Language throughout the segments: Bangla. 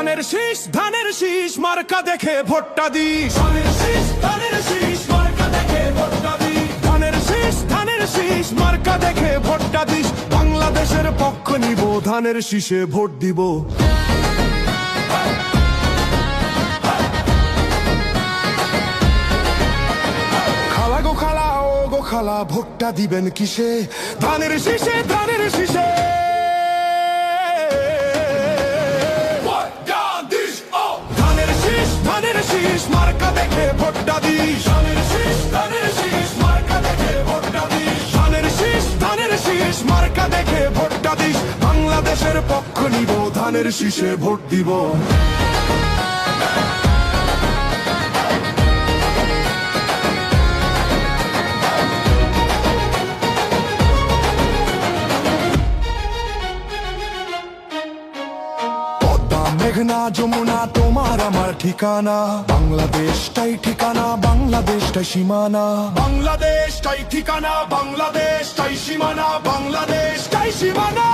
ধানের শীষ মার্কা দেখে ভোটটা দিস। ধানের শীষ ধানের শীষ মার্কা দেখে ভোটটা দিস। ধানের শীষ মার্কা দেখে ভোটটা দিস। বাংলাদেশের পক্ষ নিব, ধানের শীষে ভোট দিব। খালা গো খালা, ও গো খালা, ভোটটা দিবেন কিসে? ধানের শীষে, ধানের শীষে। মার্কা দেখে ভোটটা দিস। ধানের শীষ ধানের শীষ মার্কা দেখে ভোটটা দিস। ধানের শীষ ধানের শীষ মার্কা দেখে ভোটটা দিস। বাংলাদেশের পক্ষ নিব, ধানের শীষে ভোট দিব। মেঘনা যমুনা তোমার আমার ঠিকানা, বাংলাদেশটাই ঠিকানা, বাংলাদেশটাই সীমানা। বাংলাদেশটাই ঠিকানা, বাংলাদেশটাই সীমানা, বাংলাদেশটাই সীমানা।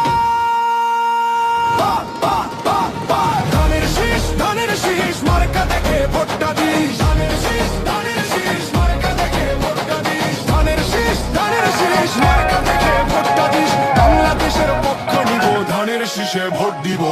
ধানের শীষ ধানের শীষ মার্কা দেখে ভোটটা দিস। ধানের শীষ ধানের শীষ মার্কা দেখে ভোটটা দিস। ধানের শীষ ধানের শীষ মার্কা দেখে ভোটটা দিস। বাংলাদেশের পক্ষ নিব, ধানের শীষে ভোট দিব।